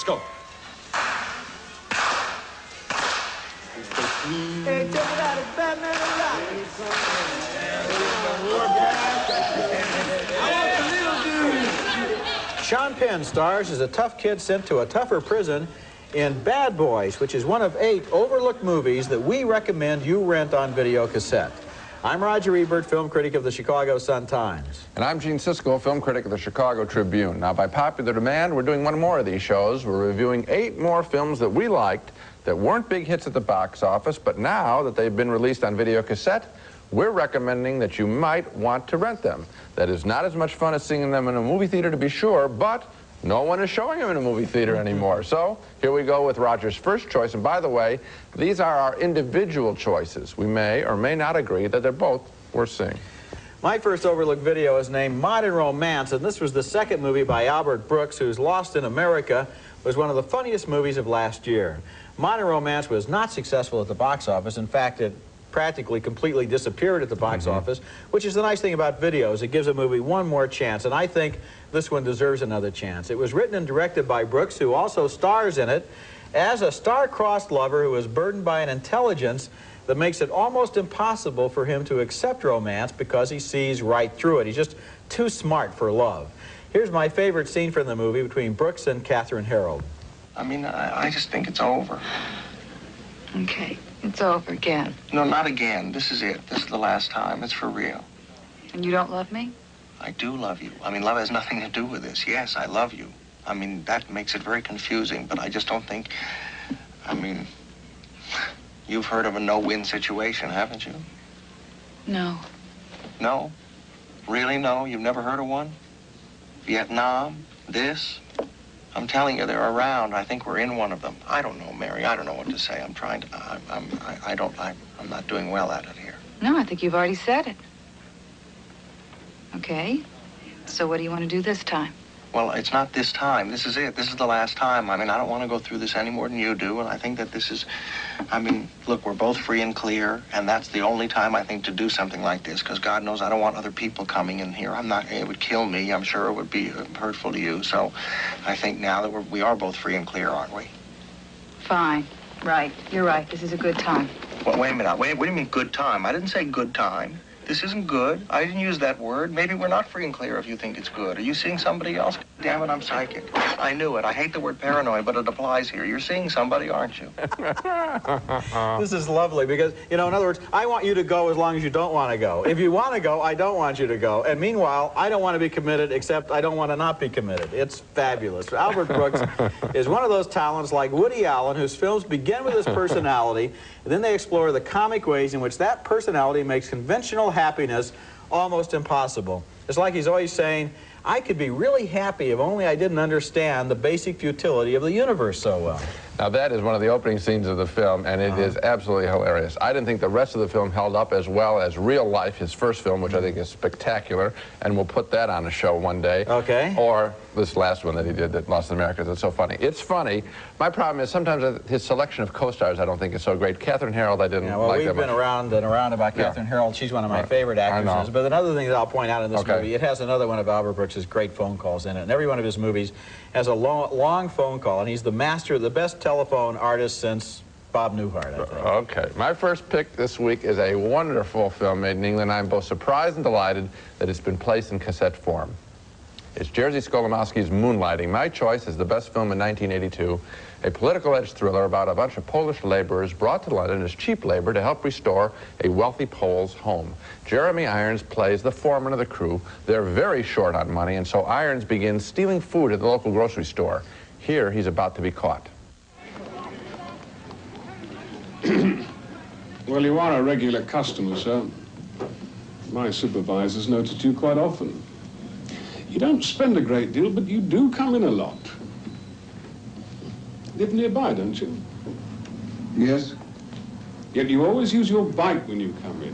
go. Hey, check it out, it's Batman alive. Sean Penn stars as a tough kid sent to a tougher prison in Bad Boys, which is one of 8 overlooked movies that we recommend you rent on video cassette. I'm Roger Ebert, film critic of the Chicago Sun-Times. And I'm Gene Siskel, film critic of the Chicago Tribune. Now, by popular demand, we're doing one more of these shows. We're reviewing 8 more films that we liked that weren't big hits at the box office, but now that they've been released on video cassette, we're recommending that you might want to rent them. That is not as much fun as seeing them in a movie theater, to be sure, but no one is showing them in a movie theater anymore. So here we go with Roger's first choice. And by the way, these are our individual choices. We may or may not agree that they're both worth seeing. My first overlooked video is named Modern Romance, and this was the second movie by Albert Brooks, whose Lost in America was one of the funniest movies of last year. Modern Romance was not successful at the box office. In fact, it practically completely disappeared at the box office, which is the nice thing about videos. It gives a movie one more chance, and I think this one deserves another chance. It was written and directed by Brooks, who also stars in it as a star-crossed lover who is burdened by an intelligence that makes it almost impossible for him to accept romance because he sees right through it. He's just too smart for love. Here's my favorite scene from the movie between Brooks and Katherine Harold. I mean, I just think it's over. Okay, it's over again. No, not again. This is it. This is the last time. It's for real. And you don't love me? I do love you. I mean, love has nothing to do with this. Yes, I love you. I mean, that makes it very confusing, but I just don't think... I mean, you've heard of a no-win situation, haven't you? No. No? Really, no? You've never heard of one? Vietnam? This? I'm telling you, they're around. I think we're in one of them. I don't know, Mary. I don't know what to say. I'm trying to... I'm not doing well at it here. No, I think you've already said it. Okay. So what do you want to do this time? Well, it's not this time. This is it. This is the last time. I mean, I don't want to go through this any more than you do, and I think that this is... I mean, look, we're both free and clear, and that's the only time, I think, to do something like this, because God knows I don't want other people coming in here. It would kill me. I'm sure it would be hurtful to you, so I think now that we are both free and clear, aren't we? Fine. Right. You're right. This is a good time. Well, wait a minute. What do you mean, good time? I didn't say good time. This isn't good. I didn't use that word. Maybe we're not free and clear if you think it's good. Are you seeing somebody else? Damn it, I'm psychic. I knew it. I hate the word paranoid, but it applies here. You're seeing somebody, aren't you? This is lovely because, you know, in other words, I want you to go as long as you don't want to go. If you want to go, I don't want you to go. And meanwhile, I don't want to be committed, except I don't want to not be committed. It's fabulous. Albert Brooks is one of those talents like Woody Allen, whose films begin with his personality, and then they explore the comic ways in which that personality makes conventional happiness almost impossible. It's like he's always saying, I could be really happy if only I didn't understand the basic futility of the universe so well. Now, that is one of the opening scenes of the film, and it is absolutely hilarious. I didn't think the rest of the film held up as well as Real Life, his first film, which I think is spectacular, and we'll put that on a show one day. Okay. Or this last one that he did, that Lost in America, that's so funny. It's funny. My problem is sometimes his selection of co-stars I don't think is so great. Katherine Harold I didn't like that much. We've been around and around about Katherine Harold. She's one of my favorite actresses. But another thing that I'll point out in this movie, it has another one of Albert Brooks' great phone calls in it. And every one of his movies has a long phone call, and he's the master, the best telephone artist since Bob Newhart, I think. Okay. My first pick this week is a wonderful film made in England. I'm both surprised and delighted that it's been placed in cassette form. It's Jerzy Skolimowski's Moonlighting. My choice is the best film in 1982, a political-edged thriller about a bunch of Polish laborers brought to London as cheap labor to help restore a wealthy Pole's home. Jeremy Irons plays the foreman of the crew. They're very short on money, and so Irons begins stealing food at the local grocery store. Here, he's about to be caught. Well, you are a regular customer, sir. My supervisor's noticed you quite often. You don't spend a great deal, but you do come in a lot. Live nearby, don't you? Yes. Yet you always use your bike when you come in.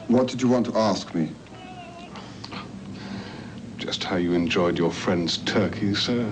What did you want to ask me? Just how you enjoyed your friend's turkey, sir.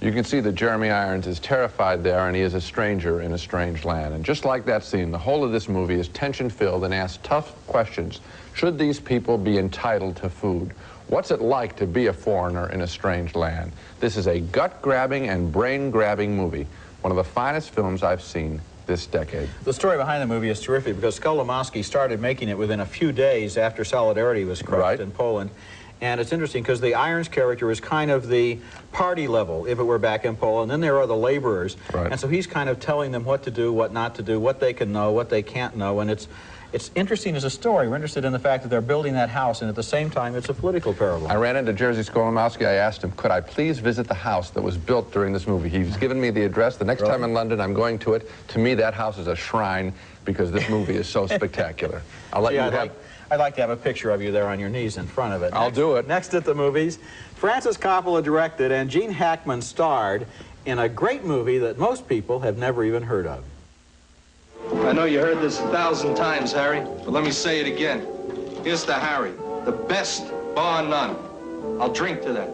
You can see that Jeremy Irons is terrified there, and he is a stranger in a strange land. And just like that scene, the whole of this movie is tension-filled and asks tough questions. Should these people be entitled to food? What's it like to be a foreigner in a strange land? This is a gut-grabbing and brain-grabbing movie, one of the finest films I've seen this decade. The story behind the movie is terrific because Skolimowski started making it within a few days after Solidarity was crushed in Poland. And it's interesting because the Irons character is kind of the party level if it were back in Poland. Then there are the laborers. And so he's kind of telling them what to do, what not to do, what they can know, what they can't know. And it's interesting as a story. We're interested in the fact that they're building that house, and at the same time, it's a political parable. I ran into Jerzy Skolimowski. I asked him, could I please visit the house that was built during this movie? He's given me the address. The next time in London, I'm going to it. To me, that house is a shrine because this movie is so spectacular. I'll let you have... I'd like to have a picture of you there on your knees in front of it. I'll do it. Next at the movies, Francis Coppola directed and Gene Hackman starred in a great movie that most people have never even heard of. I know you heard this 1,000 times, Harry, but let me say it again. Here's to Harry, the best, bar none. I'll drink to that.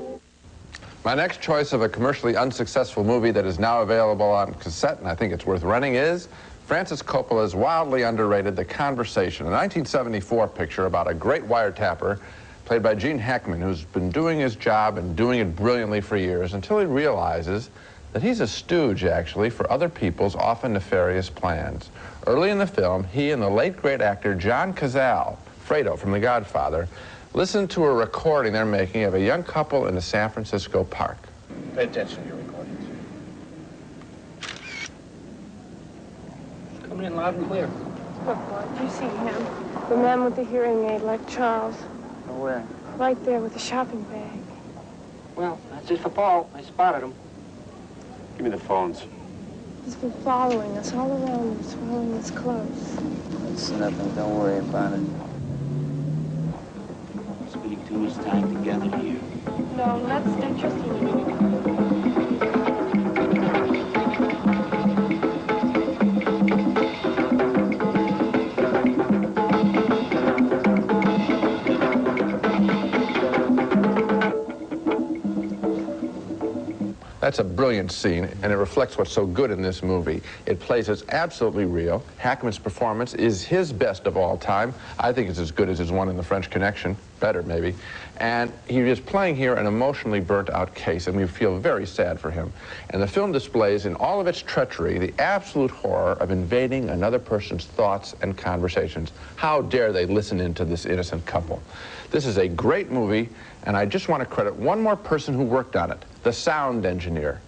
My next choice of a commercially unsuccessful movie that is now available on cassette, and I think it's worth renting, is Francis Coppola's wildly underrated The Conversation, a 1974 picture about a great wiretapper played by Gene Hackman, who's been doing his job and doing it brilliantly for years until he realizes that he's a stooge, actually, for other people's often nefarious plans. Early in the film, he and the late great actor John Cazale, Fredo from The Godfather, listened to a recording they're making of a young couple in a San Francisco park. Pay attention to your recordings. Coming in loud and clear. Look, Boyd, you see him? The man with the hearing aid, like Charles. Where? Right there with the shopping bag. Well, that's it for Paul. I spotted him. Give me the phones. He's been following us all around us, following us close. It's nothing. Don't worry about it. Spending too much time together here. No, that's interesting. That's a brilliant scene, and it reflects what's so good in this movie. It plays as absolutely real. Hackman's performance is his best of all time. I think it's as good as his one in The French Connection. Better, maybe. And he is playing here an emotionally burnt-out case, and we feel very sad for him. And the film displays in all of its treachery the absolute horror of invading another person's thoughts and conversations. How dare they listen into this innocent couple? This is a great movie, and I just want to credit one more person who worked on it, the sound engineer,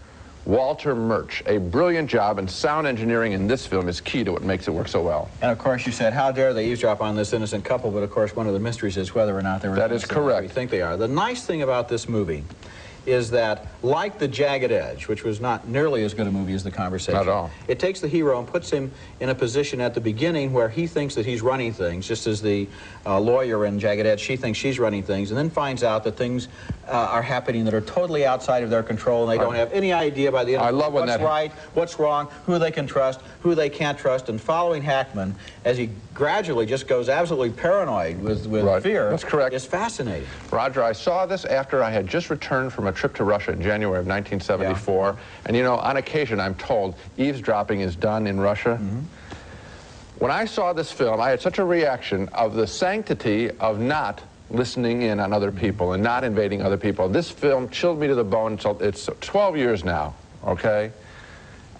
Walter Murch. A brilliant job, and sound engineering in this film is key to what makes it work so well. And of course, you said, how dare they eavesdrop on this innocent couple, but of course, one of the mysteries is whether or not they were That is correct. We think they are. The nice thing about this movie is that, like The Jagged Edge, which was not nearly as good a movie as The Conversation. Not at all. It takes the hero and puts him in a position at the beginning where he thinks that he's running things, just as the lawyer in Jagged Edge, she thinks she's running things, and then finds out that things are happening that are totally outside of their control, and they don't have any idea by the end of what's right, what's wrong, who they can trust, who they can't trust. And following Hackman, as he gradually just goes absolutely paranoid with fear, That's correct. is fascinating. Roger, I saw this after I had just returned from a trip to Russia in January of 1974. And you know, on occasion, I'm told eavesdropping is done in Russia. When I saw this film, I had such a reaction of the sanctity of not listening in on other people and not invading other people. This film chilled me to the bone. So it's 12 years now, okay?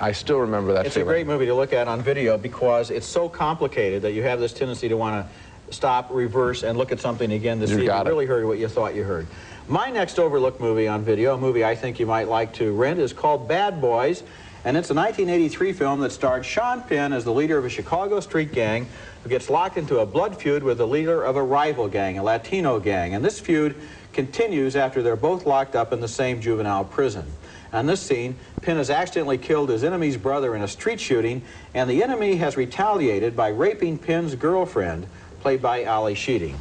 I still remember that It's feeling. a great movie to look at on video because it's so complicated that you have this tendency to want to stop, reverse, and look at something again to see if you really heard what you thought you heard. My next overlooked movie on video, a movie I think you might like to rent, is called Bad Boys, and it's a 1983 film that starred Sean Penn as the leader of a Chicago street gang who gets locked into a blood feud with the leader of a rival gang, a Latino gang, and this feud continues after they're both locked up in the same juvenile prison. On this scene, Penn has accidentally killed his enemy's brother in a street shooting, and the enemy has retaliated by raping Penn's girlfriend, played by Ali Sheedy.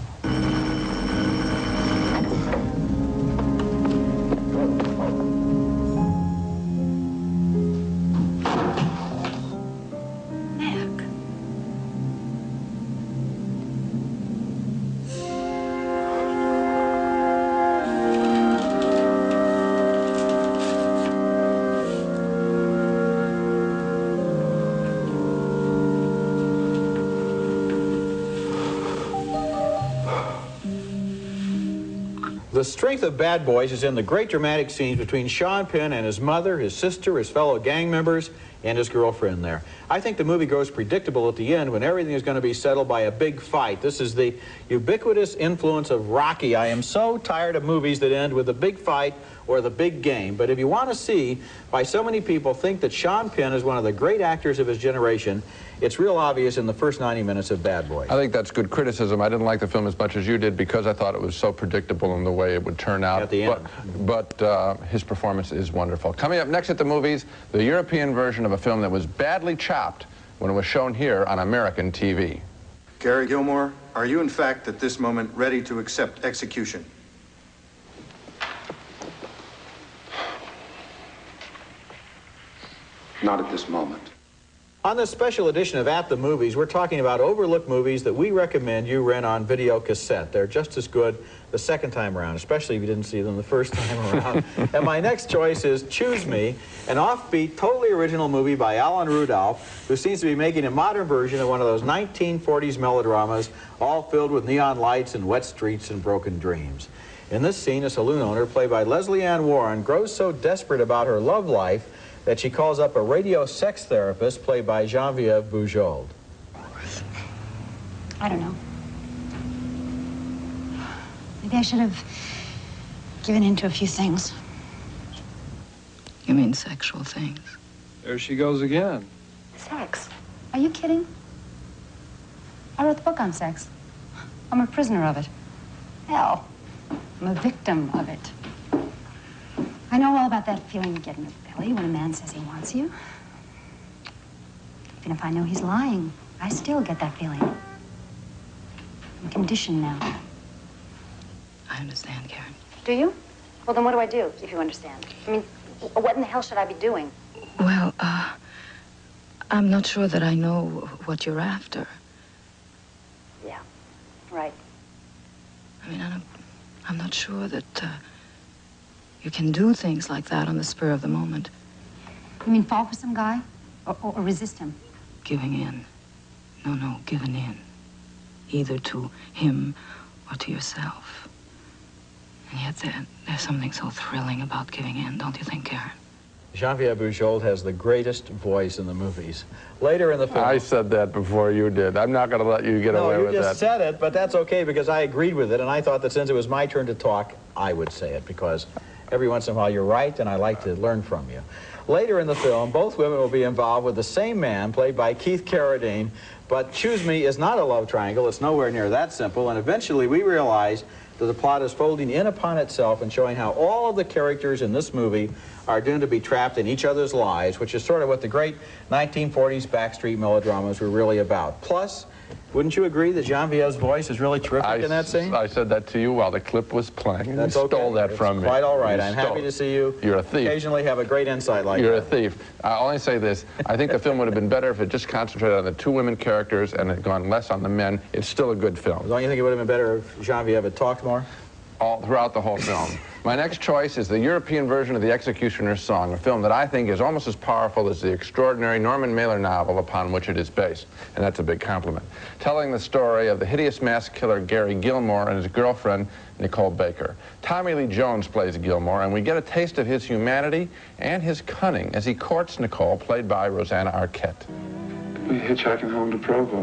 The strength of Bad Boys is in the great dramatic scenes between Sean Penn and his mother, his sister, his fellow gang members, and his girlfriend there. I think the movie goes predictable at the end when everything is going to be settled by a big fight. This is the ubiquitous influence of Rocky. I am so tired of movies that end with a big fight or the big game. But if you want to see why so many people think that Sean Penn is one of the great actors of his generation, it's real obvious in the first 90 minutes of Bad Boys. I think that's good criticism. I didn't like the film as much as you did because I thought it was so predictable in the way it would turn out. At the end. But his performance is wonderful. Coming up next at the movies, the European version of a film that was badly chopped when it was shown here on American TV. Gary Gilmore, are you in fact at this moment ready to accept execution? Not at this moment. On this special edition of At the Movies, we're talking about overlooked movies that we recommend you rent on video cassette. They're just as good the second time around, especially if you didn't see them the first time around. And my next choice is Choose Me, an offbeat, totally original movie by Alan Rudolph, who seems to be making a modern version of one of those 1940s melodramas, all filled with neon lights and wet streets and broken dreams. In this scene, a saloon owner, played by Leslie Ann Warren, grows so desperate about her love life that she calls up a radio sex therapist played by Geneviève Bujold. I don't know. Maybe I should have given in to a few things. You mean sexual things? There she goes again. Sex? Are you kidding? I wrote the book on sex. I'm a prisoner of it. Hell, I'm a victim of it. I know all about that feeling you get in your belly when a man says he wants you. Even if I know he's lying, I still get that feeling. I'm conditioned now. I understand, Karen. Do you? Well, then what do I do, if you understand? I mean, what in the hell should I be doing? Well, I'm not sure that I know what you're after. Yeah, right. I mean, I'm not sure that, you can do things like that on the spur of the moment. You mean fall for some guy? Or resist him? Giving in. No, giving in. Either to him or to yourself. And yet there's something so thrilling about giving in, don't you think, Karen? Geneviève Bujold has the greatest voice in the movies. Later in the film... I said that before you did. I'm not going to let you get away with that. No, you just said it, but that's okay because I agreed with it, and I thought that since it was my turn to talk, I would say it because every once in a while you're right, and I like to learn from you. Later in the film, both women will be involved with the same man, played by Keith Carradine, but Choose Me is not a love triangle. It's nowhere near that simple, and eventually we realize that the plot is folding in upon itself and showing how all of the characters in this movie are doomed to be trapped in each other's lives, which is sort of what the great 1940s backstreet melodramas were really about. Plus, wouldn't you agree that Genevieve's voice is really terrific in that scene? I said that to you while the clip was playing. That's you okay. stole that from me. Quite all right. You I'm stole happy it. to see you. You're a thief. Occasionally have a great insight like You're that. a thief. I'll only say this. I think the film would have been better if it just concentrated on the two women characters and had gone less on the men. It's still a good film. Don't you think it would have been better if Genevieve had talked more? All throughout the whole film. My next choice is the European version of The Executioner's Song, a film that I think is almost as powerful as the extraordinary Norman Mailer novel upon which it is based, and that's a big compliment. Telling the story of the hideous mass killer Gary Gilmore and his girlfriend, Nicole Baker. Tommy Lee Jones plays Gilmore, and we get a taste of his humanity and his cunning as he courts Nicole, played by Rosanna Arquette. We were hitchhiking home to Provo,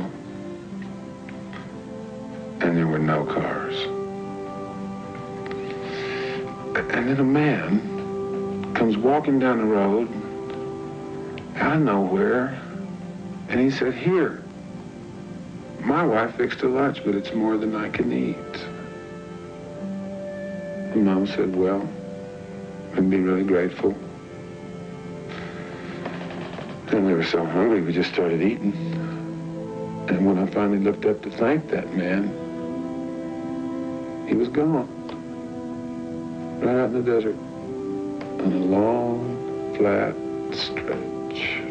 and there were no cars. And then a man comes walking down the road out of nowhere, and he said, "Here, my wife fixed a lunch, but it's more than I can eat." And Mom said, "Well, I'd be really grateful." Then we were so hungry, we just started eating. And when I finally looked up to thank that man, he was gone. Right out in the desert, on a long, flat stretch.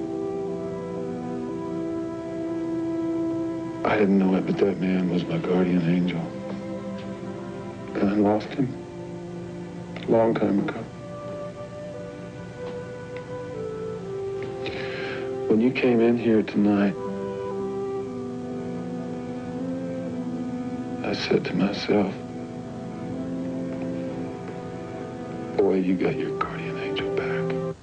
I didn't know it, but that man was my guardian angel. And I lost him a long time ago. When you came in here tonight, I said to myself, boy, you got your guardian angel back.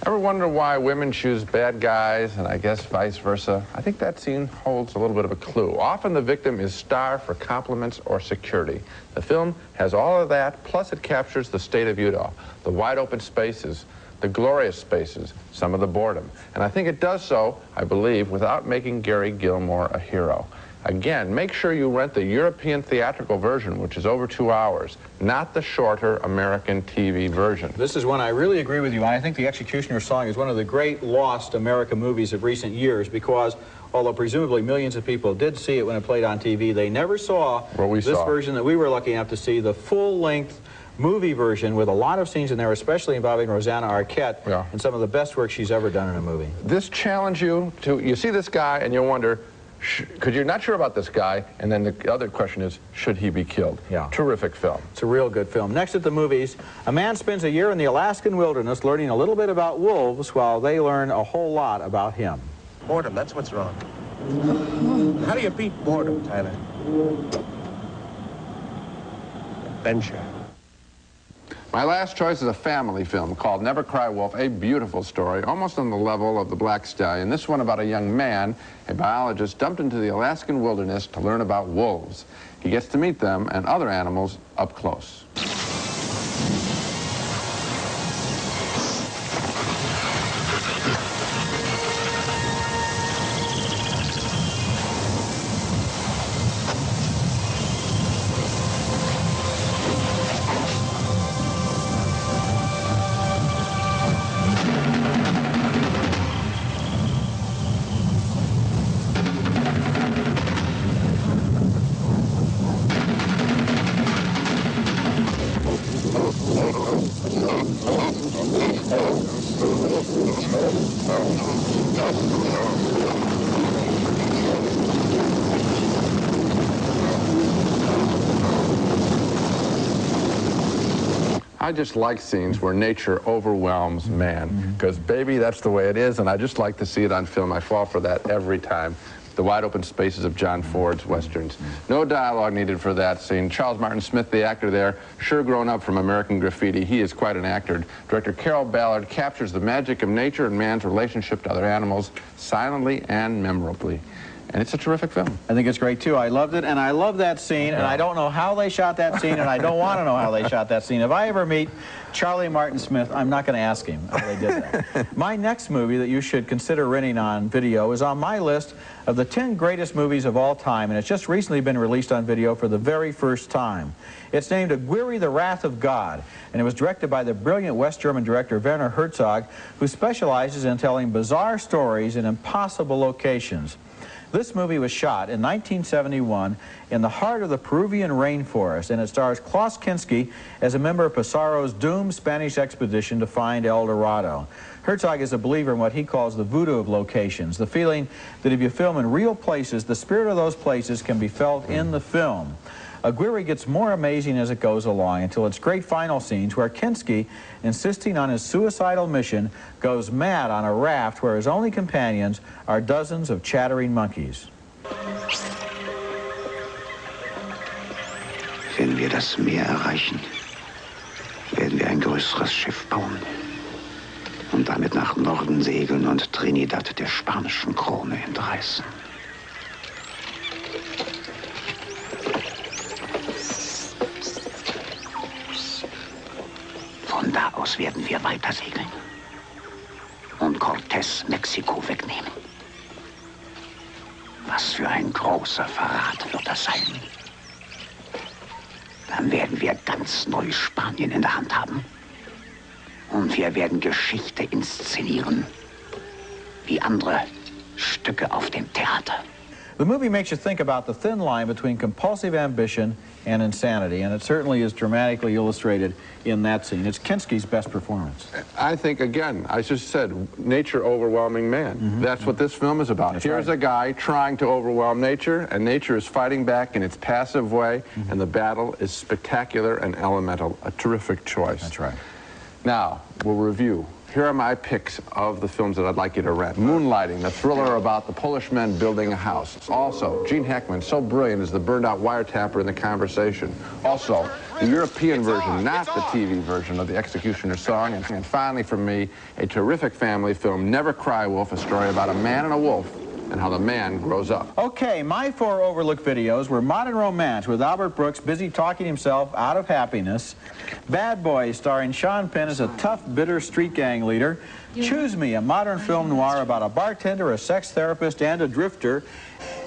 Ever wonder why women choose bad guys, and I guess vice versa? I think that scene holds a little bit of a clue. Often the victim is starved for compliments or security. The film has all of that, plus it captures the state of Utah, the wide open spaces, the glorious spaces, some of the boredom. And I think it does so, I believe, without making Gary Gilmore a hero. Again, make sure you rent the European theatrical version, which is over 2 hours, not the shorter American TV version. This is one I really agree with you on. I think The Executioner's Song is one of the great lost American movies of recent years because, although presumably millions of people did see it when it played on TV, they never saw this version that we were lucky enough to see, the full-length movie version with a lot of scenes in there, especially involving Rosanna Arquette and some of the best work she's ever done in a movie. This challenge you to, you see this guy and you'll wonder, because you're not sure about this guy, and then the other question is, should he be killed? Yeah. Terrific film. It's a real good film. Next at the movies, a man spends a year in the Alaskan wilderness learning a little bit about wolves while they learn a whole lot about him. Boredom, that's what's wrong. How do you beat boredom, Tyler? Adventure. My last choice is a family film called Never Cry Wolf, a beautiful story, almost on the level of The Black Stallion. This one about a young man, a biologist, dumped into the Alaskan wilderness to learn about wolves. He gets to meet them and other animals up close. I just like scenes where nature overwhelms man, because baby, that's the way it is, and I just like to see it on film. I fall for that every time. The wide open spaces of John Ford's westerns. No dialogue needed for that scene. Charles Martin Smith, the actor there, sure grown up from American Graffiti. He is quite an actor. Director Carol Ballard captures the magic of nature and man's relationship to other animals silently and memorably. And it's a terrific film. I think it's great, too. I loved it, and I love that scene, and I don't know how they shot that scene, and I don't want to know how they shot that scene. If I ever meet Charlie Martin Smith, I'm not going to ask him how they did that. My next movie that you should consider renting on video is on my list of the 10 greatest movies of all time, and it's just recently been released on video for the very first time. It's named Aguirre, the Wrath of God, and it was directed by the brilliant West German director Werner Herzog, who specializes in telling bizarre stories in impossible locations. This movie was shot in 1971 in the heart of the Peruvian rainforest, and it stars Klaus Kinski as a member of Pizarro's doomed Spanish expedition to find El Dorado. Herzog is a believer in what he calls the voodoo of locations, the feeling that if you film in real places, the spirit of those places can be felt in the film. Aguirre gets more amazing as it goes along until its great final scenes where Kinski, insisting on his suicidal mission, goes mad on a raft where his only companions are dozens of chattering monkeys. Wenn wir das Meer erreichen, werden wir ein größeres Schiff bauen und damit nach Norden segeln und Trinidad der spanischen Krone entreißen. Von da aus werden wir weiter segeln und Cortés Mexiko wegnehmen. Was für ein großer Verrat wird das sein. Dann werden wir ganz Neuspanien in der Hand haben. Und wir werden Geschichte inszenieren, wie andere Stücke auf dem Theater. The movie makes you think about the thin line between compulsive ambition and insanity, and it certainly is dramatically illustrated in that scene. It's Kinski's best performance. I think, again, I just said, nature overwhelming man. That's what this film is about. Here's a guy trying to overwhelm nature, and nature is fighting back in its passive way, and the battle is spectacular and elemental. A terrific choice. That's right. Now, we'll review. Here are my picks of the films that I'd like you to rent. Moonlighting, the thriller about the Polish men building a house. Also, Gene Hackman, so brilliant as the burned-out wiretapper in The Conversation. Also, The European version, not the TV version of the Executioner song. And finally, for me, a terrific family film, Never Cry Wolf, a story about a man and a wolf and how the man grows up. Okay, my 4 overlooked videos were Modern Romance with Albert Brooks busy talking himself out of happiness, Bad Boys starring Sean Penn as a tough, bitter street gang leader, Choose Me, a modern film noir about a bartender, a sex therapist, and a drifter,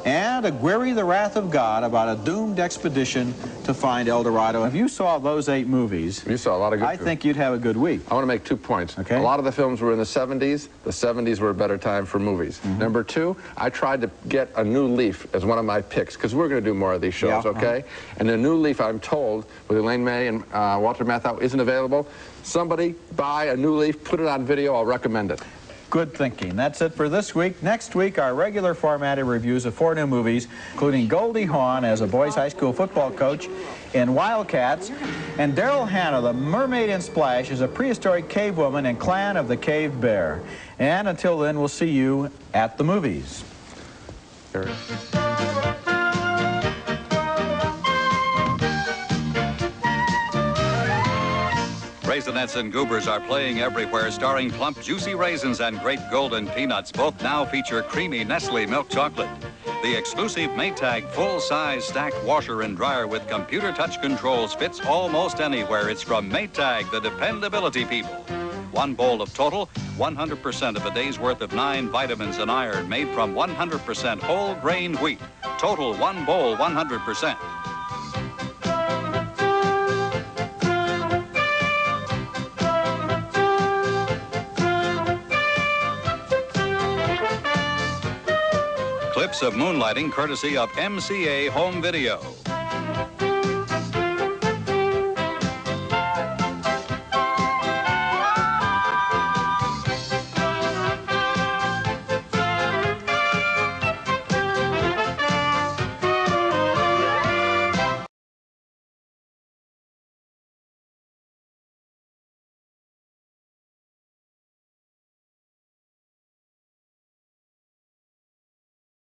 and Aguirre, the Wrath of God, about a doomed expedition to find El Dorado. If you saw those 8 movies, you saw a lot of good I think you'd have a good week. I want to make 2 points. Okay. A lot of the films were in the 70s. The 70s were a better time for movies. Number 2, I tried to get A New Leaf as one of my picks, because we're going to do more of these shows, okay? And A New Leaf, I'm told, with Elaine May and Walter Matthau, isn't available. Somebody buy A New Leaf, put it on video, I'll recommend it. Good thinking. That's it for this week. Next week, our regular formatted reviews of 4 new movies, including Goldie Hawn as a boys' high school football coach in Wildcats, and Daryl Hannah, the mermaid in Splash, as a prehistoric cave woman in Clan of the Cave Bear. And until then, we'll see you at the movies. Raisinets and Goobers are playing everywhere, starring plump, juicy raisins and great golden peanuts. Both now feature creamy Nestle milk chocolate. The exclusive Maytag full-size stacked washer and dryer with computer touch controls fits almost anywhere. It's from Maytag, the dependability people. 1 bowl of Total, 100% of a day's worth of 9 vitamins and iron, made from 100% whole grain wheat. Total 1 bowl, 100%. Clips of moonlighting courtesy of MCA Home Video.